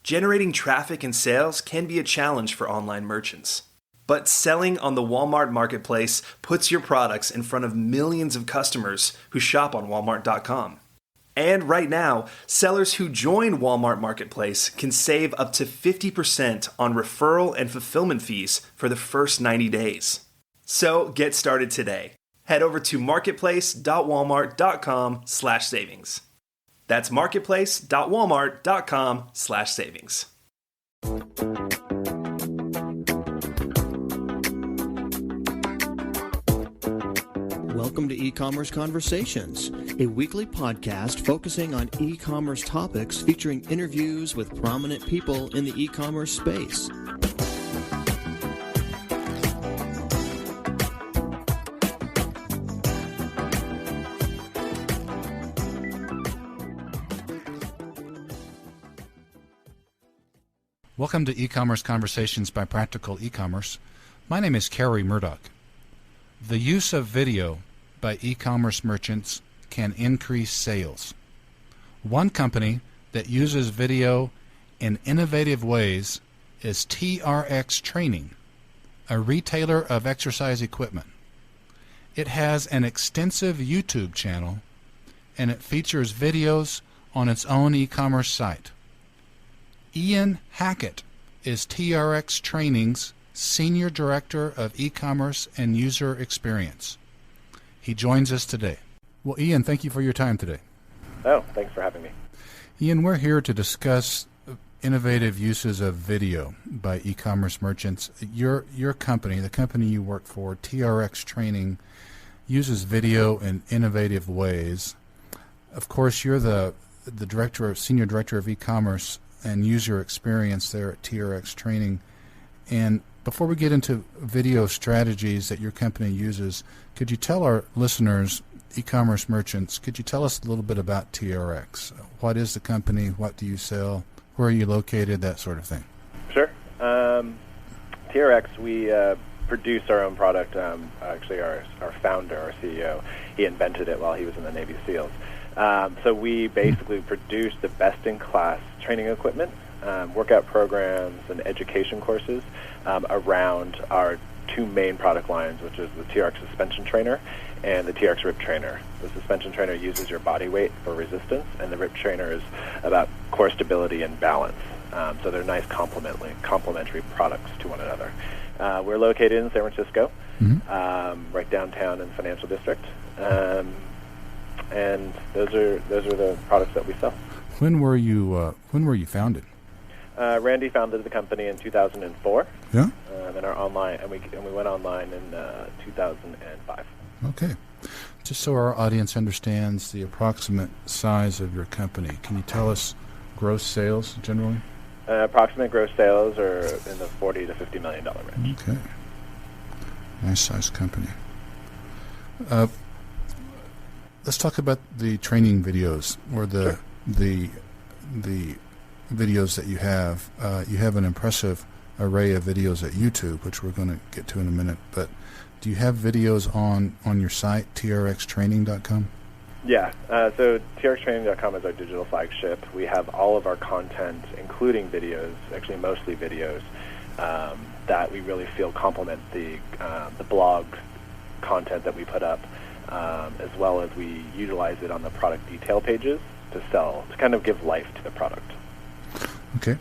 Generating traffic and sales can be a challenge for online merchants. But selling on the Walmart Marketplace puts your products in front of millions of customers who shop on Walmart.com. And right now, sellers who join Walmart Marketplace can save up to 50% on referral and fulfillment fees for the first 90 days. So get started today. Head over to marketplace.walmart.com/savings. That's marketplace.walmart.com/savings. Welcome to E-Commerce Conversations, a weekly podcast focusing on e-commerce topics featuring interviews with prominent people in the e-commerce space. Welcome to E-Commerce Conversations by Practical E-Commerce. My name is Kerry Murdoch. The use of video by e-commerce merchants can increase sales. One company that uses video in innovative ways is TRX Training, a retailer of exercise equipment. It has an extensive YouTube channel, and it features videos on its own e-commerce site. Ian Hackett is TRX Training's Senior Director of E-commerce and User Experience. He joins us today. Well, Ian, thank you for your time today. Oh, thanks for having me. Ian, we're here to discuss innovative uses of video by e-commerce merchants. Your company, the company you work for, TRX Training, uses video in innovative ways. Of course, you're the Senior Director of E-commerce and User Experience there at TRX Training. And before we get into video strategies that your company uses, could you tell our listeners, e-commerce merchants, could you tell us a little bit about TRX? What is the company? What do you sell? Where are you located? That sort of thing. Sure. TRX, we produce our own product. Actually, our founder, our CEO, he invented it while he was in the Navy SEALs. So we basically produce the best-in-class training equipment, workout programs, and education courses around our two main product lines, which is the TRX Suspension Trainer and the TRX Rip Trainer. The Suspension Trainer uses your body weight for resistance, and the Rip Trainer is about core stability and balance. So they're nice complementary products to one another. We're located in San Francisco, right downtown in the Financial District, and those are the products that we sell. When were you founded? Randy founded the company in 2004. Yeah. And our online, and we went online in 2005. Okay. Just so our audience understands the approximate size of your company, can you tell us gross sales generally? Approximate gross sales are in the $40 to $50 million range. Okay. Nice size company. Let's talk about the training videos or the videos that you have. You have an impressive array of videos at YouTube, which we're going to get to in a minute. But do you have videos on your site, trxtraining.com? Yeah. So trxtraining.com is our digital flagship. We have all of our content, including videos, actually mostly videos, that we really feel complement the blog content that we put up, as well as we utilize it on the product detail pages to kind of give life to the product. Okay.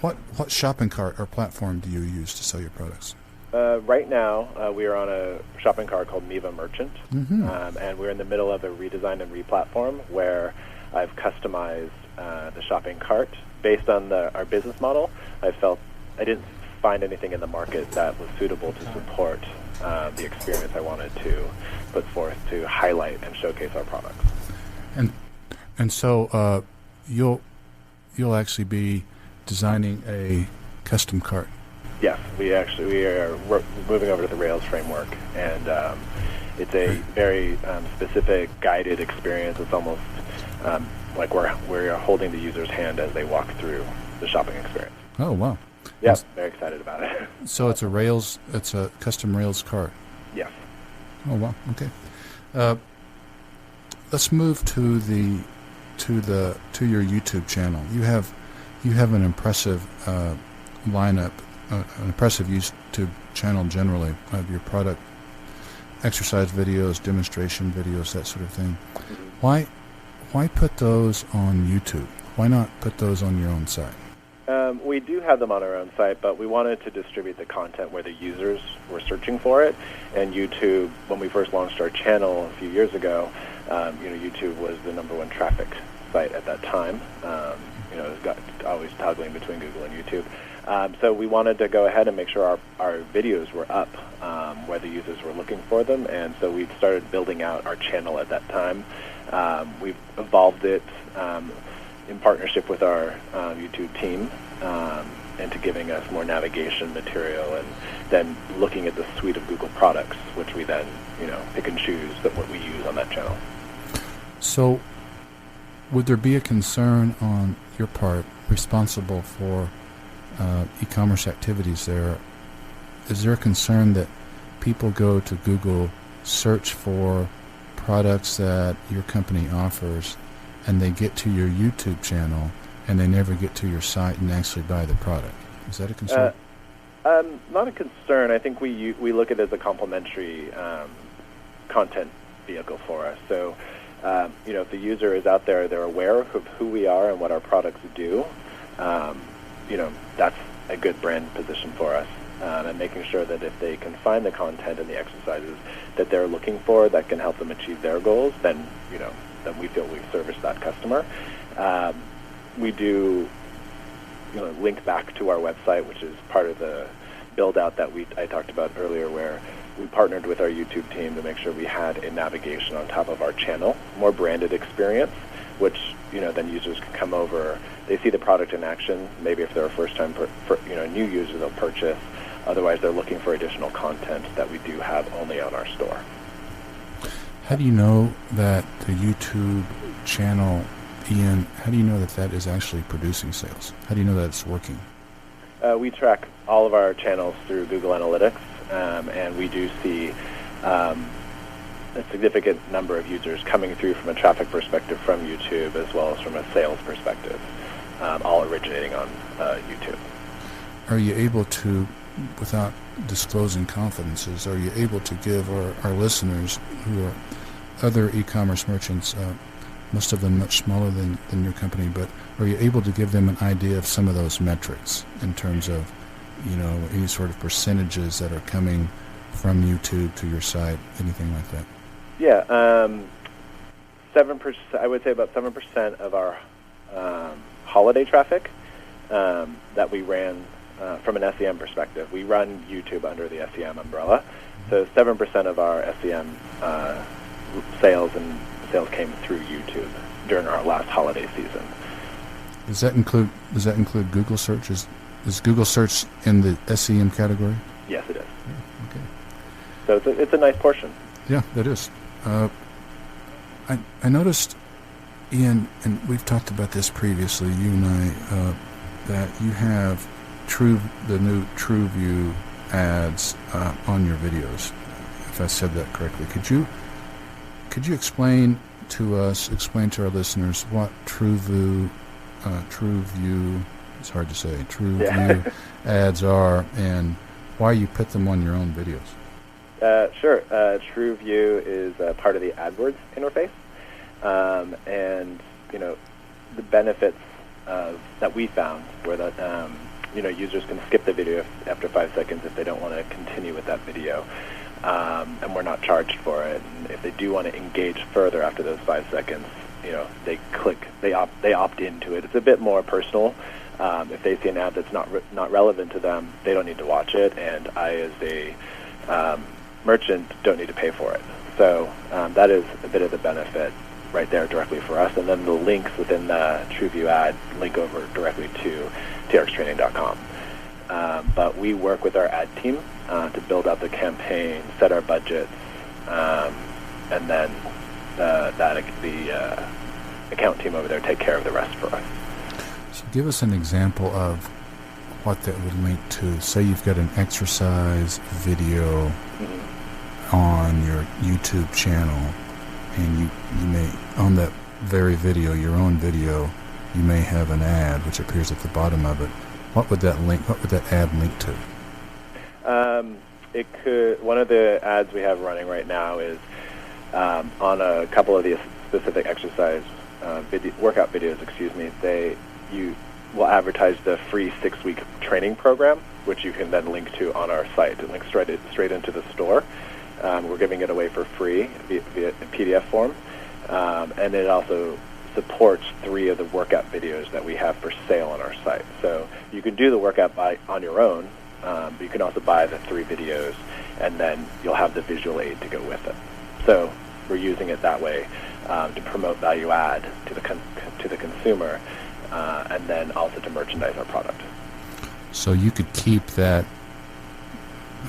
What shopping cart or platform do you use to sell your products? Right now, we are on a shopping cart called Miva Merchant, and we're in the middle of a redesign and replatform where I've customized the shopping cart based on our business model. I felt I didn't find anything in the market that was suitable to support the experience I wanted to put forth to highlight and showcase our products. And so you'll actually be designing a custom cart. Yes, we are moving over to the Rails framework, and it's a very specific guided experience. It's almost like we're holding the user's hand as they walk through the shopping experience. Oh, wow. Yes, very excited about it. So it's a custom Rails cart. Yes. Oh, wow. Okay. Let's move to your YouTube channel. You have you have an impressive lineup, an impressive YouTube channel generally of your product, exercise videos, demonstration videos, that sort of thing. Why put those on YouTube? Why not put those on your own site? We do have them on our own site, but we wanted to distribute the content where the users were searching for it. And YouTube, when we first launched our channel a few years ago, YouTube was the #1 traffic site at that time. It got always toggling between Google and YouTube. So we wanted to go ahead and make sure our videos were up where the users were looking for them, and so we started building out our channel at that time. We've evolved it in partnership with our YouTube team into giving us more navigation material, and then looking at the suite of Google products, which we then pick and choose what we use on that channel. So would there be a concern on your part, responsible for e-commerce activities there? Is there a concern that people go to Google, search for products that your company offers, and they get to your YouTube channel and they never get to your site and actually buy the product? Is that a concern? Not a concern. I think we look at it as a complementary content vehicle for us. So, if the user is out there, they're aware of who we are and what our products do, that's a good brand position for us. And making sure that if they can find the content and the exercises that they're looking for that can help them achieve their goals, then we feel we service that customer. We do link back to our website, which is part of the build out that I talked about earlier, where we partnered with our YouTube team to make sure we had a navigation on top of our channel, more branded experience, which then users can come over. They see the product in action. Maybe if they're a first-time new user, they'll purchase. Otherwise, they're looking for additional content that we do have only on our store. How do you know that the YouTube channel, Ian, how do you know that is actually producing sales? How do you know that it's working? We track all of our channels through Google Analytics, and we do see a significant number of users coming through from a traffic perspective from YouTube, as well as from a sales perspective, all originating on YouTube. Are you able to, without disclosing confidences, are you able to give our listeners who are other e-commerce merchants, most of them much smaller than your company, but are you able to give them an idea of some of those metrics in terms of, any sort of percentages that are coming from YouTube to your site, anything like that? Yeah, 7%. I would say about 7% of our holiday traffic that we ran from an SEM perspective. We run YouTube under the SEM umbrella, so 7% of our SEM sales came through YouTube during our last holiday season. Does that include Google search? Is Google search in the SEM category? Yes, it is. Yeah, okay. So it's a nice portion. Yeah, that is. I noticed, Ian, and we've talked about this previously, you and I, that you have the new TrueView ads on your videos, if I said that correctly. Could you explain to our listeners what TrueView, it's hard to say, TrueView ads are, and why you put them on your own videos? Sure. TrueView is part of the AdWords interface, and the benefits that we found were that users can skip the video after 5 seconds if they don't want to continue with that video, and we're not charged for it. And if they do want to engage further after those 5 seconds, they opt into it. It's a bit more personal. If they see an ad that's not relevant to them, they don't need to watch it, and I, as a merchant, don't need to pay for it. So that is a bit of the benefit right there directly for us. And then the links within the TrueView ad link over directly to trxtraining.com. But we work with our ad team to build out the campaign, set our budgets, and then the account team over there take care of the rest for us. So give us an example of what that would link to. Say you've got an exercise video on your YouTube channel, and you may, on that very video, your own video, you may have an ad which appears at the bottom of it. What would that ad link to? It could. One of the ads we have running right now is on a couple of the specific exercise workout videos. You will advertise the free 6-week training program, which you can then link to on our site. It links straight into the store. We're giving it away for free via PDF form, and it also supports 3 of the workout videos that we have for sale on our site. So you can do the workout on your own, but you can also buy the 3 videos, and then you'll have the visual aid to go with it. So we're using it that way to promote value add to the consumer, and then also to merchandise our product. So you could keep that,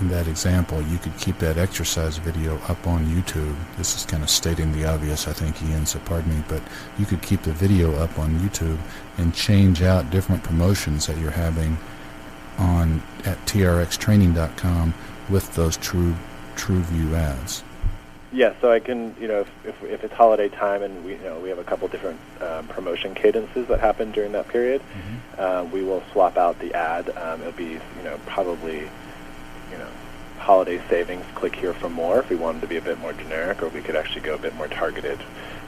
in that example, you could keep that exercise video up on YouTube. This is kind of stating the obvious, I think, Ian, so pardon me, but you could keep the video up on YouTube and change out different promotions that you're having at trxtraining.com with those True View ads. Yeah, so I can, if it's holiday time and we have a couple different promotion cadences that happen during that period, we will swap out the ad. It'll be, probably, holiday savings, click here for more if we wanted to be a bit more generic, or we could actually go a bit more targeted,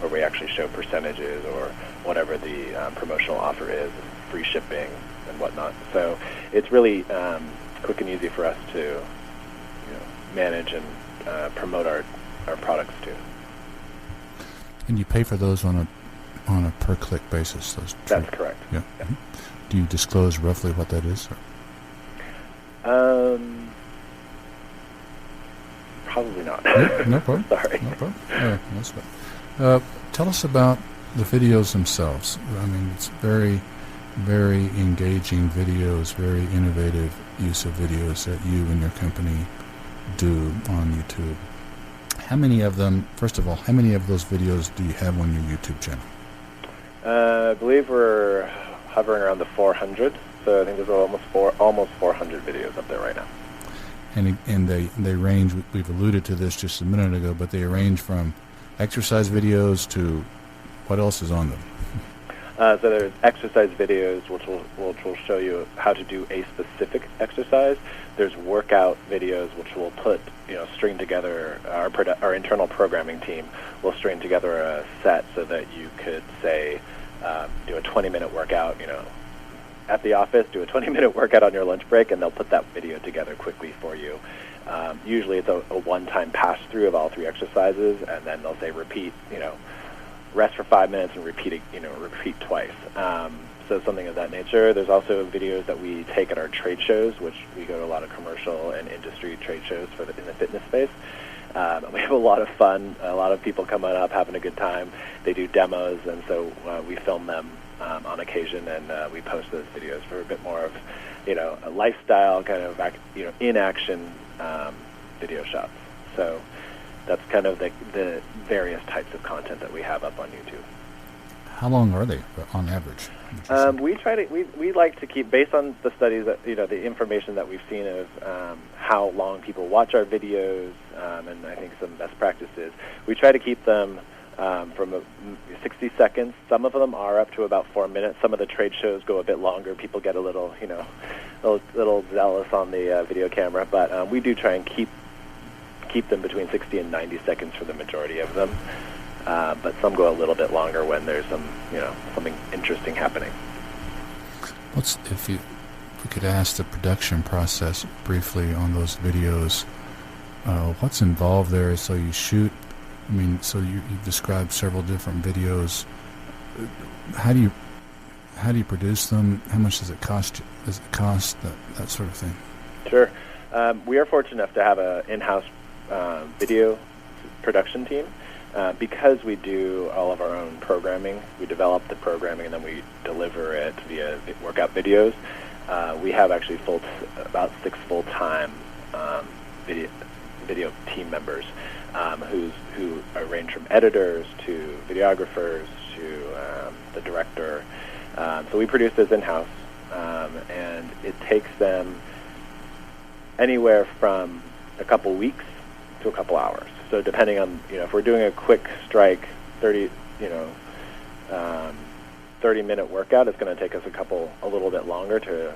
where we actually show percentages or whatever the promotional offer is, free shipping and whatnot. So it's really quick and easy for us to, manage and promote our products too. And you pay for those on a per click basis. That's correct. Yeah. Mm-hmm. Do you disclose roughly what that is? Probably not. No problem. Sorry. No problem. That's fine. Tell us about the videos themselves. I mean, it's very, very engaging videos, very innovative use of videos that you and your company do on YouTube. How many of them, first of all, how many of those videos do you have on your YouTube channel? I believe we're hovering around the 400, so I think there's almost 400 videos up there right now. And they range, we've alluded to this just a minute ago, but they range from exercise videos to what else is on them? So there's exercise videos which will show you how to do a specific exercise. There's workout videos which will string together, our internal programming team will string together a set so that you could say do a 20-minute workout, at the office, do a 20-minute workout on your lunch break, and they'll put that video together quickly for you. Usually it's a one-time pass-through of all 3 exercises, and then they'll say repeat, rest for 5 minutes and repeat twice. So something of that nature. There's also videos that we take at our trade shows, which we go to a lot of commercial and industry trade shows in the fitness space. We have a lot of fun, a lot of people coming up, having a good time. They do demos, and so we film them on occasion, and we post those videos for a bit more of, a lifestyle kind of, in-action video shots. So that's kind of the various types of content that we have up on YouTube. How long are they on average? We like to keep, based on the studies that, the information that we've seen of how long people watch our videos, and I think some best practices, we try to keep them from 60 seconds. Some of them are up to about 4 minutes. Some of the trade shows go a bit longer. People get a little zealous on the video camera, but we do try and keep them between 60 and 90 seconds for the majority of them. But some go a little bit longer when there's something interesting happening. If we could ask the production process briefly on those videos, what's involved there? So you shoot, so you've described several different videos. How do you produce them? How much does it cost? That sort of thing? Sure. We are fortunate enough to have an in-house video production team. Because we do all of our own programming, we develop the programming and then we deliver it via workout videos. We have actually about 6 full-time video team members who range from editors to videographers to the director. So we produce this in-house, and it takes them anywhere from a couple weeks to a couple hours. So depending on, if we're doing a quick strike, 30-minute workout, it's going to take us a little bit longer to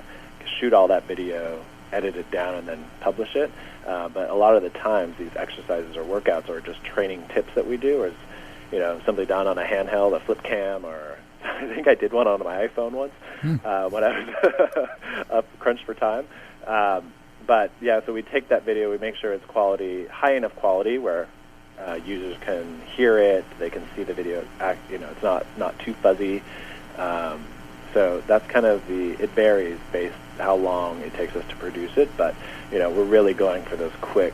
shoot all that video, edit it down, and then publish it. But a lot of the times, these exercises or workouts are just training tips that we do, or simply done on a handheld, a flip cam, or I think I did one on my iPhone once when I was up crunched for time. But yeah, so we take that video, we make sure it's high enough quality where users can hear it, they can see the video. It's not too fuzzy. So that's kind of it varies based how long it takes us to produce it. But we're really going for those quick,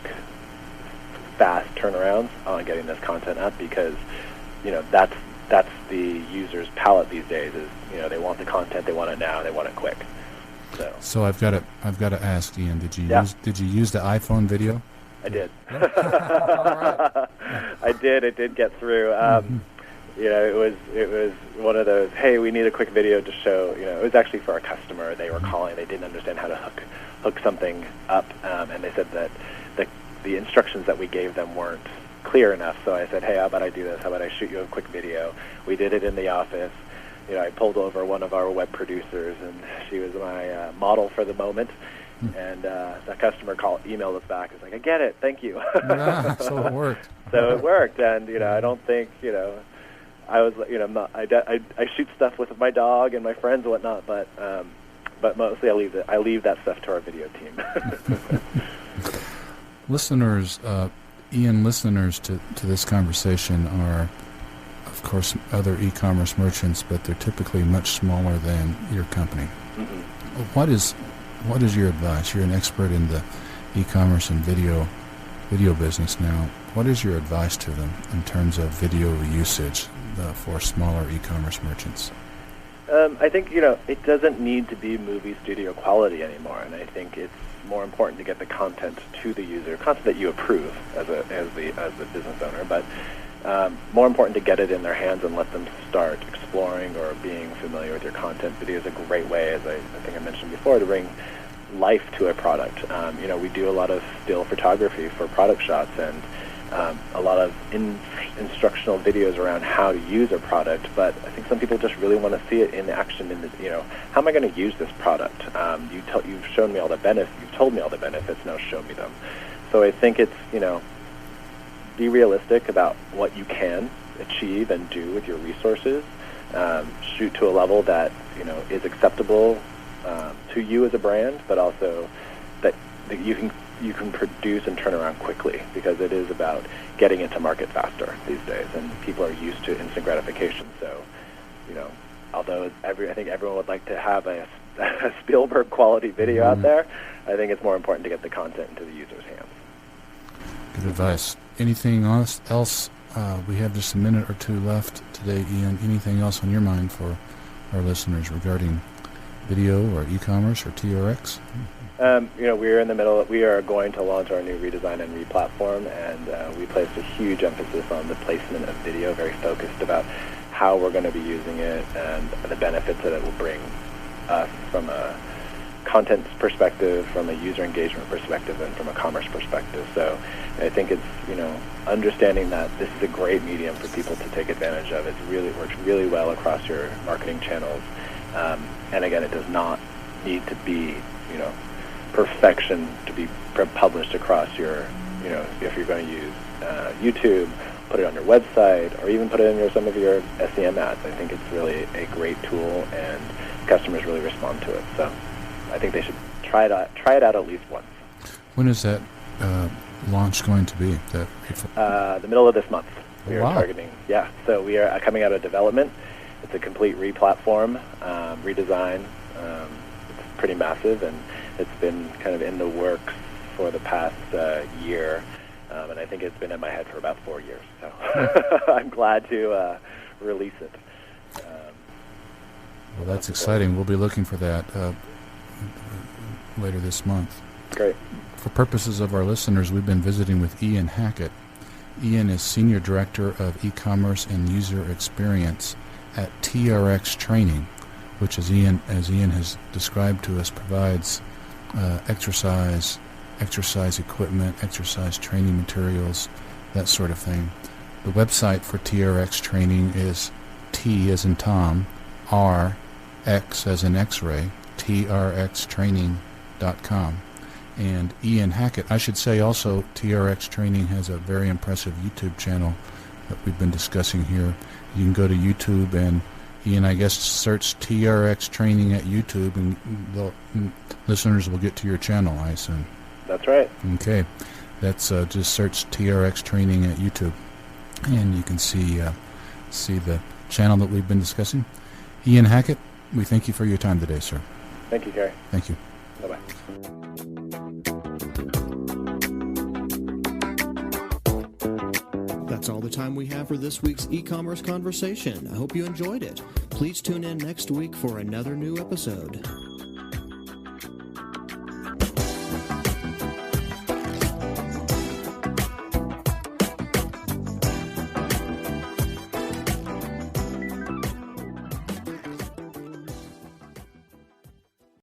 fast turnarounds on getting this content up because that's the user's palate these days. Is they want the content, they want it now, they want it quick. So I've got to ask Ian, did you use the iPhone video? I did. All right. I did. It did get through. It was one of those. Hey, we need a quick video to show. It was actually for a customer. They were calling. They didn't understand how to hook something up, and they said that the instructions that we gave them weren't clear enough. So I said, hey, how about I do this? How about I shoot you a quick video? We did it in the office. I pulled over one of our web producers, and she was my model for the moment. And the customer emailed us back. It's like, I get it, thank you. So it worked. So it worked, and I don't think I was I shoot stuff with my dog and my friends and whatnot, but mostly I leave that stuff to our video team. Listeners, Ian, listeners to this conversation are, of course, other e-commerce merchants, but they're typically much smaller than your company. Mm-hmm. What is your advice? You're an expert in the e-commerce and video business now. What is your advice to them in terms of video usage for smaller e-commerce merchants? I think it doesn't need to be movie studio quality anymore, and I think it's more important to get the content to the user, content that you approve as the business owner, but more important to get it in their hands and let them start exploring or being familiar with your content. Video is a great way, as I think I mentioned before, to bring life to a product. We do a lot of still photography for product shots and a lot of instructional videos around how to use a product, but I think some people just really want to see it in action. How am I going to use this product? You've shown me all the benefits. You've told me all the benefits. Now show me them. So I think it's be realistic about what you can achieve and do with your resources. Shoot to a level that is acceptable to you as a brand, but also that you can produce and turn around quickly, because it is about getting into market faster these days, and people are used to instant gratification. So, although I think everyone would like to have a Spielberg quality video out there, I think it's more important to get the content into the user's hands. Good advice. Anything else? We have just a minute or two left today, Ian. Anything else on your mind for our listeners regarding video or e-commerce or TRX? We're in the middle. We are going to launch our new redesign and replatform, and we placed a huge emphasis on the placement of video, very focused about how we're going to be using it and the benefits that it will bring us from a content perspective, from a user engagement perspective, and from a commerce perspective. So I think it's, understanding that this is a great medium for people to take advantage of. It works really well across your marketing channels. And again, it does not need to be, perfection to be published across your, if you're going to use YouTube, put it on your website, or even put it in some of your SEM ads. I think it's really a great tool, and customers really respond to it. So I think they should try it out at least once. When is that launch going to be? The middle of this month. We are targeting. Yeah, so we are coming out of development. It's a complete re-platform, redesign. It's pretty massive, and it's been kind of in the works for the past year, and I think it's been in my head for about 4 years. So I'm glad to release it. Well, that's exciting. We'll be looking for that later this month. Great. For purposes of our listeners, we've been visiting with Ian Hackett. Ian is Senior Director of E-Commerce and User Experience at TRX Training, which, as Ian has described to us, provides exercise equipment, exercise training materials, that sort of thing. The website for TRX Training is T as in Tom, TRX as in X-ray, trxtraining.com. And Ian Hackett, I should say also, TRX Training has a very impressive YouTube channel that we've been discussing here. You can go to YouTube and, Ian, I guess, search TRX Training at YouTube, and listeners will get to your channel, I assume. That's right. Okay. That's just search TRX Training at YouTube, and you can see the channel that we've been discussing. Ian Hackett, we thank you for your time today, sir. Thank you, Gary. Thank you. Bye-bye. That's all the time we have for this week's e-commerce conversation. I hope you enjoyed it. Please tune in next week for another new episode.